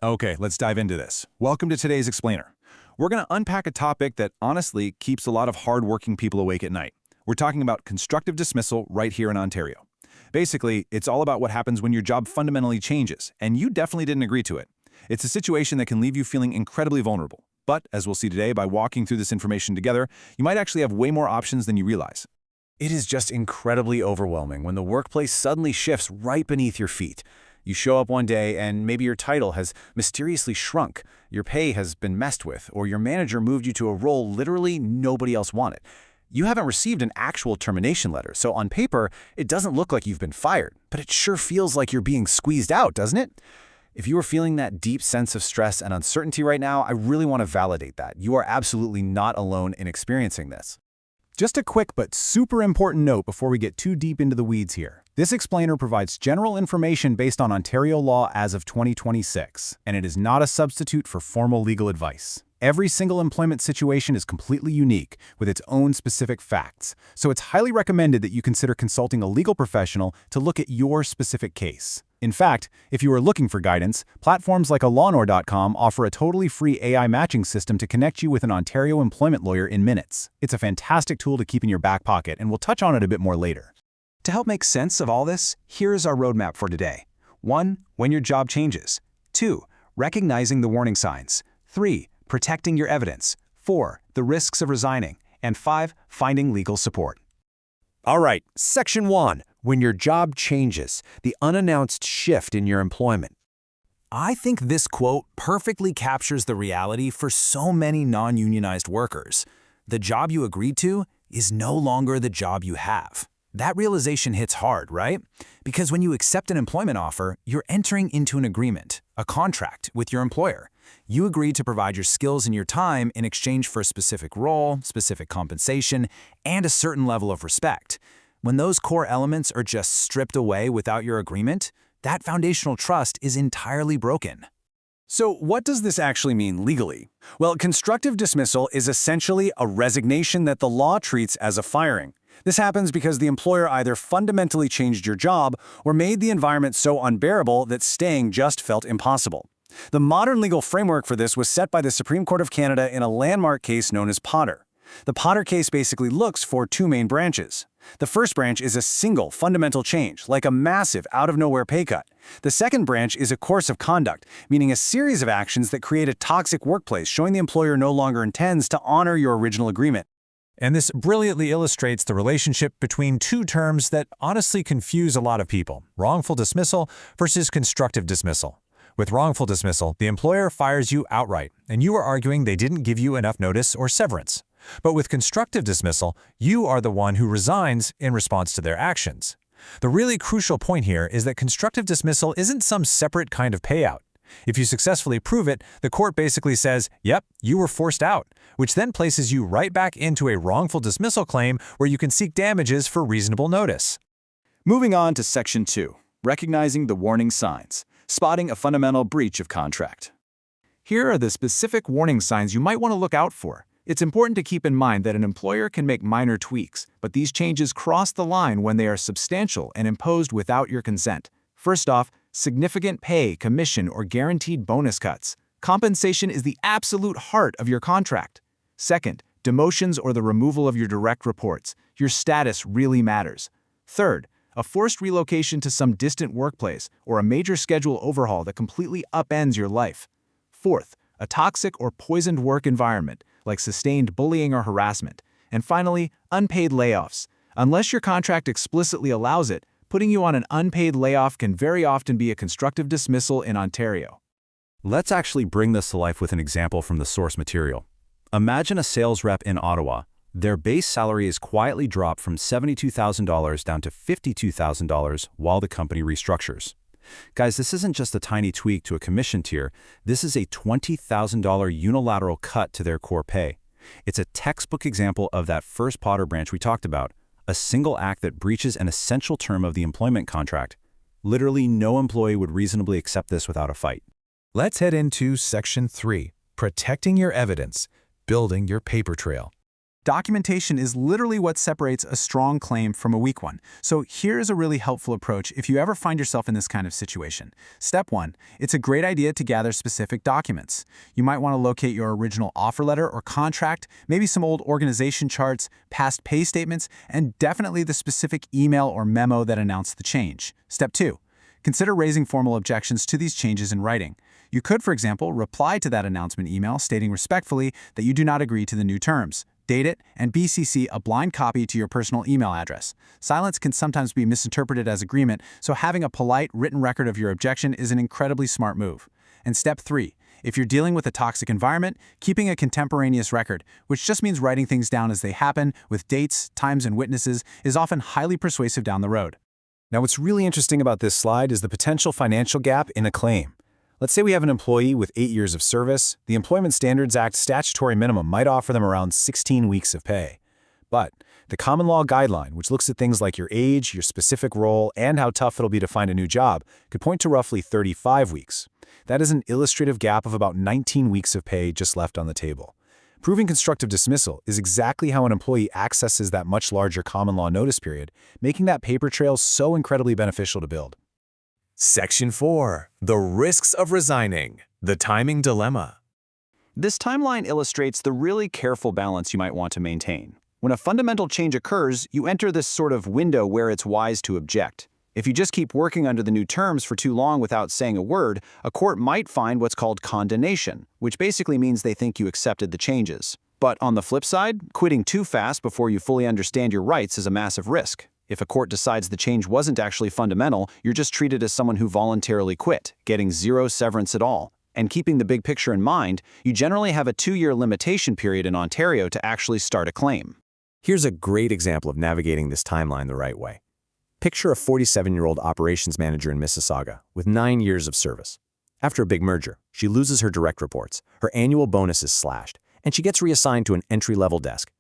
Okay, let's dive into this. Welcome to today's Explainer. We're going to unpack a topic that honestly keeps a lot of hard-working people awake at night. We're talking about constructive dismissal right here in Ontario. Basically, it's all about what happens when your job fundamentally changes, and you definitely didn't agree to it. It's a situation that can leave you feeling incredibly vulnerable. But, as we'll see today, by walking through this information together, you might actually have way more options than you realize. It is just incredibly overwhelming when the workplace suddenly shifts right beneath your feet. You show up one day and maybe your title has mysteriously shrunk, your pay has been messed with, or your manager moved you to a role literally nobody else wanted. You haven't received an actual termination letter, so on paper, it doesn't look like you've been fired, but it sure feels like you're being squeezed out, doesn't it? If you are feeling that deep sense of stress and uncertainty right now, I really want to validate that. You are absolutely not alone in experiencing this. Just a quick but super important note before we get too deep into the weeds here. This explainer provides general information based on Ontario law as of 2026, and it is not a substitute for formal legal advice. Every single employment situation is completely unique, with its own specific facts, so it's highly recommended that you consider consulting a legal professional to look at your specific case. In fact, if you are looking for guidance, platforms like Olanur.com offer a totally free AI matching system to connect you with an Ontario employment lawyer in minutes. It's a fantastic tool to keep in your back pocket, and we'll touch on it a bit more later. To help make sense of all this, here's our roadmap for today. 1. When your job changes. 2. Recognizing the warning signs. 3. Protecting your evidence. 4. The risks of resigning. And 5. Finding legal support. All right, Section 1. When your job changes, the unannounced shift in your employment. I think this quote perfectly captures the reality for so many non-unionized workers. The job you agreed to is no longer the job you have. That realization hits hard, right? Because when you accept an employment offer, you're entering into an agreement, a contract with your employer. You agree to provide your skills and your time in exchange for a specific role, specific compensation, and a certain level of respect. When those core elements are just stripped away without your agreement, that foundational trust is entirely broken. So what does this actually mean legally? Well, constructive dismissal is essentially a resignation that the law treats as a firing. This happens because the employer either fundamentally changed your job or made the environment so unbearable that staying just felt impossible. The modern legal framework for this was set by the Supreme Court of Canada in a landmark case known as Potter. The Potter case basically looks for two main branches. The first branch is a single fundamental change, like a massive out-of-nowhere pay cut. The second branch is a course of conduct, meaning a series of actions that create a toxic workplace, showing the employer no longer intends to honor your original agreement. And this brilliantly illustrates the relationship between two terms that honestly confuse a lot of people: wrongful dismissal versus constructive dismissal. With wrongful dismissal, the employer fires you outright, and you are arguing they didn't give you enough notice or severance. But with constructive dismissal, you are the one who resigns in response to their actions. The really crucial point here is that constructive dismissal isn't some separate kind of payout. If you successfully prove it, the court basically says, yep, you were forced out, which then places you right back into a wrongful dismissal claim where you can seek damages for reasonable notice. Moving on to Section 2, recognizing the warning signs, spotting a fundamental breach of contract. Here are the specific warning signs you might want to look out for. It's important to keep in mind that an employer can make minor tweaks, but these changes cross the line when they are substantial and imposed without your consent. First off, significant pay, commission, or guaranteed bonus cuts. Compensation is the absolute heart of your contract. Second, demotions or the removal of your direct reports. Your status really matters. Third, a forced relocation to some distant workplace or a major schedule overhaul that completely upends your life. Fourth, a toxic or poisoned work environment, like sustained bullying or harassment. And finally, unpaid layoffs. Unless your contract explicitly allows it, putting you on an unpaid layoff can very often be a constructive dismissal in Ontario. Let's actually bring this to life with an example from the source material. Imagine a sales rep in Ottawa. Their base salary is quietly dropped from $72,000 down to $52,000 while the company restructures. Guys, this isn't just a tiny tweak to a commission tier. This is a $20,000 unilateral cut to their core pay. It's a textbook example of that first Potter branch we talked about, a single act that breaches an essential term of the employment contract. Literally no employee would reasonably accept this without a fight. Let's head into Section 3, protecting your evidence, building your paper trail. Documentation is literally what separates a strong claim from a weak one. So here's a really helpful approach if you ever find yourself in this kind of situation. Step 1. It's a great idea to gather specific documents. You might want to locate your original offer letter or contract, maybe some old organization charts, past pay statements, and definitely the specific email or memo that announced the change. Step 2. Consider raising formal objections to these changes in writing. You could, for example, reply to that announcement email stating respectfully that you do not agree to the new terms. Date it, and BCC a blind copy to your personal email address. Silence can sometimes be misinterpreted as agreement, so having a polite, written record of your objection is an incredibly smart move. And step 3. If you're dealing with a toxic environment, keeping a contemporaneous record, which just means writing things down as they happen, with dates, times, and witnesses, is often highly persuasive down the road. Now, what's really interesting about this slide is the potential financial gap in a claim. Let's say we have an employee with 8 years of service. The Employment Standards Act statutory minimum might offer them around 16 weeks of pay. But the common law guideline, which looks at things like your age, your specific role, and how tough it'll be to find a new job, could point to roughly 35 weeks. That is an illustrative gap of about 19 weeks of pay just left on the table. Proving constructive dismissal is exactly how an employee accesses that much larger common law notice period, making that paper trail so incredibly beneficial to build. Section 4. The risks of resigning. The timing dilemma. This timeline illustrates the really careful balance you might want to maintain. When a fundamental change occurs, you enter this sort of window where it's wise to object. If you just keep working under the new terms for too long without saying a word, a court might find what's called condonation, which basically means they think you accepted the changes. But on the flip side, quitting too fast before you fully understand your rights is a massive risk. If a court decides the change wasn't actually fundamental, you're just treated as someone who voluntarily quit, getting zero severance at all. And keeping the big picture in mind, you generally have a 2-year limitation period in Ontario to actually start a claim. Here's a great example of navigating this timeline the right way. Picture a 47-year-old operations manager in Mississauga with 9 years of service. After a big merger, she loses her direct reports, her annual bonus is slashed, and she gets reassigned to an entry-level desk.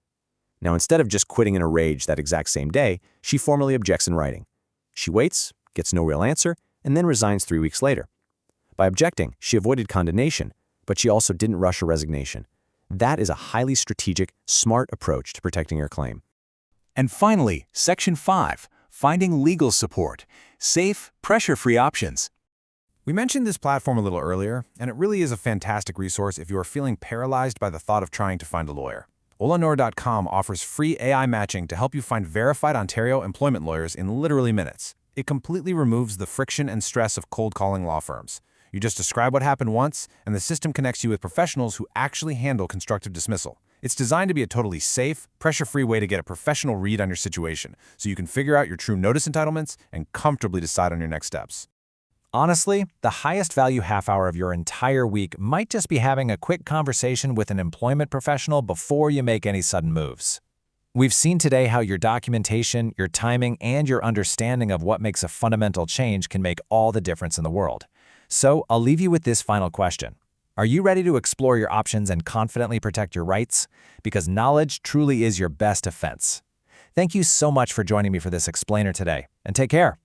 Now, instead of just quitting in a rage that exact same day, she formally objects in writing. She waits, gets no real answer, and then resigns 3 weeks later. By objecting, she avoided condemnation, but she also didn't rush her resignation. That is a highly strategic, smart approach to protecting her claim. And finally, Section 5. Finding legal support. Safe, pressure-free options. We mentioned this platform a little earlier, and it really is a fantastic resource if you are feeling paralyzed by the thought of trying to find a lawyer. Olanur.com offers free AI matching to help you find verified Ontario employment lawyers in literally minutes. It completely removes the friction and stress of cold calling law firms. You just describe what happened once, and the system connects you with professionals who actually handle constructive dismissal. It's designed to be a totally safe, pressure-free way to get a professional read on your situation, so you can figure out your true notice entitlements and comfortably decide on your next steps. Honestly, the highest value half hour of your entire week might just be having a quick conversation with an employment professional before you make any sudden moves. We've seen today how your documentation, your timing, and your understanding of what makes a fundamental change can make all the difference in the world. So I'll leave you with this final question. Are you ready to explore your options and confidently protect your rights? Because knowledge truly is your best defense. Thank you so much for joining me for this explainer today, and take care.